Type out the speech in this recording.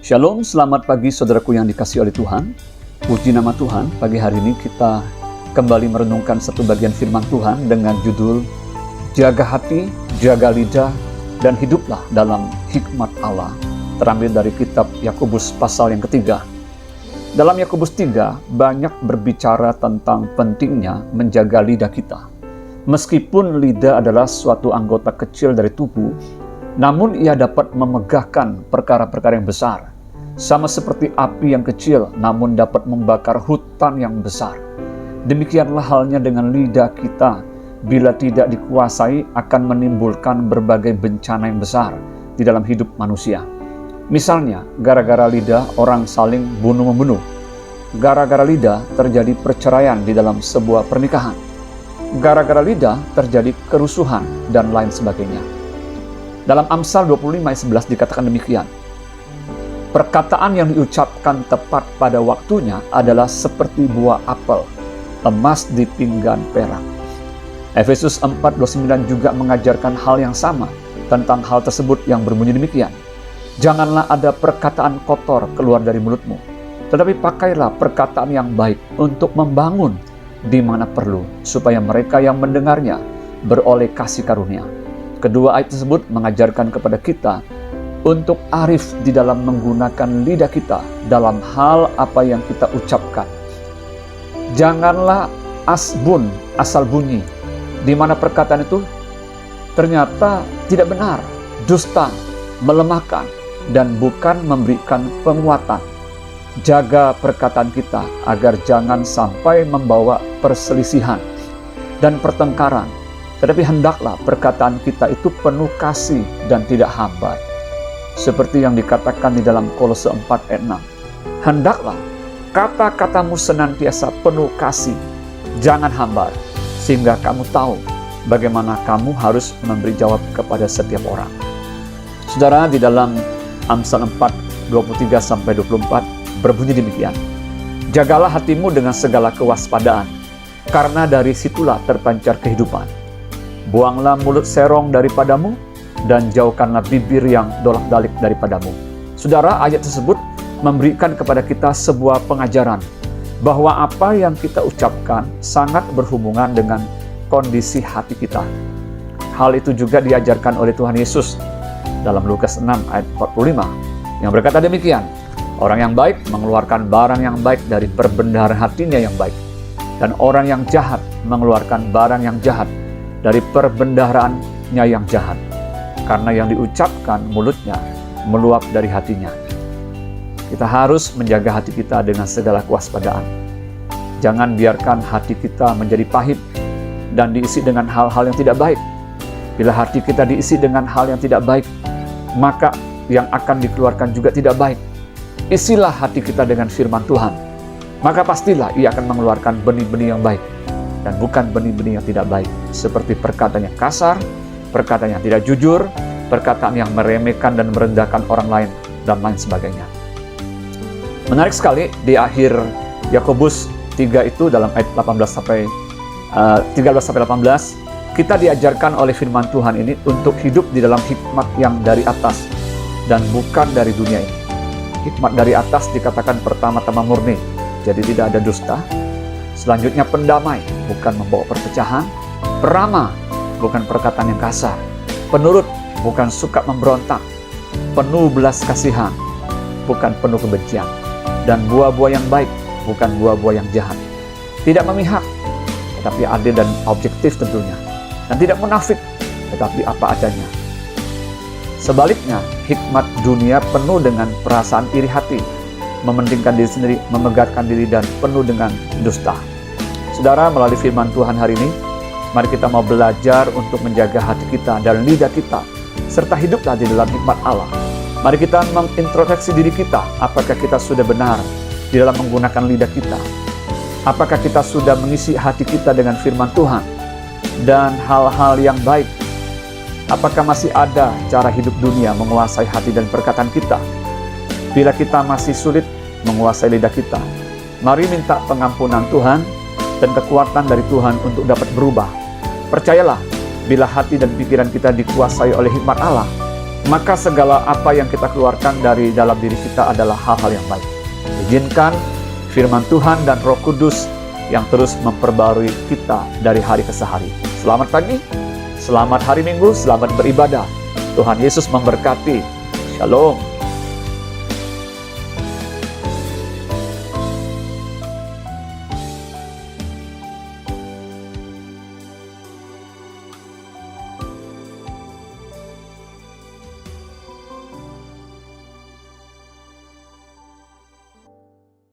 Shalom, selamat pagi saudaraku yang dikasihi oleh Tuhan. Puji nama Tuhan, pagi hari ini kita kembali merenungkan satu bagian firman Tuhan dengan judul Jaga hati, jaga lidah, dan hiduplah dalam hikmat Allah. Terambil dari kitab Yakobus pasal yang ketiga. Dalam Yakobus 3 banyak berbicara tentang pentingnya menjaga lidah kita. Meskipun lidah adalah suatu anggota kecil dari tubuh, namun ia dapat memegahkan perkara-perkara yang besar. Sama seperti api yang kecil, namun dapat membakar hutan yang besar. Demikianlah halnya dengan lidah kita. Bila tidak dikuasai, akan menimbulkan berbagai bencana yang besar di dalam hidup manusia. Misalnya, gara-gara lidah orang saling bunuh-membunuh. Gara-gara lidah terjadi perceraian di dalam sebuah pernikahan. Gara-gara lidah terjadi kerusuhan dan lain sebagainya. Dalam Amsal 25 ayat 11 dikatakan demikian. Perkataan yang diucapkan tepat pada waktunya adalah seperti buah apel, emas di pinggan perak. Efesus 4:29 juga mengajarkan hal yang sama tentang hal tersebut yang berbunyi demikian. Janganlah ada perkataan kotor keluar dari mulutmu, tetapi pakailah perkataan yang baik untuk membangun di mana perlu, supaya mereka yang mendengarnya beroleh kasih karunia. Kedua ayat tersebut mengajarkan kepada kita untuk arif di dalam menggunakan lidah kita dalam hal apa yang kita ucapkan. Janganlah asbun, asal bunyi, di mana perkataan itu ternyata tidak benar, dusta, melemahkan, dan bukan memberikan penguatan. Jaga perkataan kita agar jangan sampai membawa perselisihan dan pertengkaran, tetapi hendaklah perkataan kita itu penuh kasih dan tidak hambar. Seperti yang dikatakan di dalam Kolose 4 ayat 6. Hendaklah kata-katamu senantiasa penuh kasih, jangan hambar, sehingga kamu tahu bagaimana kamu harus memberi jawab kepada setiap orang. Saudara, di dalam Amsal 4, 23-24 berbunyi demikian. Jagalah hatimu dengan segala kewaspadaan, karena dari situlah terpancar kehidupan. Buanglah mulut serong daripadamu, dan jauhkanlah bibir yang dolak-dalik daripadamu. Saudara, ayat tersebut memberikan kepada kita sebuah pengajaran bahwa apa yang kita ucapkan sangat berhubungan dengan kondisi hati kita. Hal itu juga diajarkan oleh Tuhan Yesus dalam Lukas 6 ayat 45 yang berkata demikian. Orang yang baik mengeluarkan barang yang baik dari perbendaharaan hatinya yang baik, dan orang yang jahat mengeluarkan barang yang jahat dari perbendaharaannya yang jahat. Karena yang diucapkan mulutnya meluap dari hatinya. Kita harus menjaga hati kita dengan segala kewaspadaan. Jangan biarkan hati kita menjadi pahit dan diisi dengan hal-hal yang tidak baik. Bila hati kita diisi dengan hal yang tidak baik, maka yang akan dikeluarkan juga tidak baik. Isilah hati kita dengan firman Tuhan, maka pastilah ia akan mengeluarkan benih-benih yang baik dan bukan benih-benih yang tidak baik, seperti perkataan yang kasar, perkataan yang tidak jujur, perkataan yang meremehkan dan merendahkan orang lain, dan lain sebagainya. Menarik sekali, di akhir Yakobus 3 itu dalam ayat 13-18, kita diajarkan oleh firman Tuhan ini untuk hidup di dalam hikmat yang dari atas dan bukan dari dunia ini. Hikmat dari atas dikatakan pertama-tama murni, jadi tidak ada dusta. Selanjutnya pendamai, bukan membawa perpecahan. Peramah, bukan perkataan yang kasar. Penurut, bukan suka memberontak. Penuh belas kasihan, bukan penuh kebencian. Dan buah-buah yang baik, bukan buah-buah yang jahat. Tidak memihak, tetapi adil dan objektif tentunya. Dan tidak munafik, tetapi apa adanya. Sebaliknya, hikmat dunia penuh dengan perasaan iri hati, mementingkan diri sendiri, memegahkan diri, dan penuh dengan dusta. Saudara, melalui firman Tuhan hari ini, mari kita mau belajar untuk menjaga hati kita dan lidah kita, serta hiduplah di dalam hikmat Allah. Mari kita mengintrospeksi diri kita, apakah kita sudah benar di dalam menggunakan lidah kita? Apakah kita sudah mengisi hati kita dengan firman Tuhan dan hal-hal yang baik? Apakah masih ada cara hidup dunia menguasai hati dan perkataan kita? Bila kita masih sulit menguasai lidah kita, mari minta pengampunan Tuhan dan kekuatan dari Tuhan untuk dapat berubah. Percayalah, bila hati dan pikiran kita dikuasai oleh hikmat Allah, maka segala apa yang kita keluarkan dari dalam diri kita adalah hal-hal yang baik. Izinkan firman Tuhan dan Roh Kudus yang terus memperbarui kita dari hari ke hari. Selamat pagi, selamat hari Minggu, selamat beribadah. Tuhan Yesus memberkati. Shalom.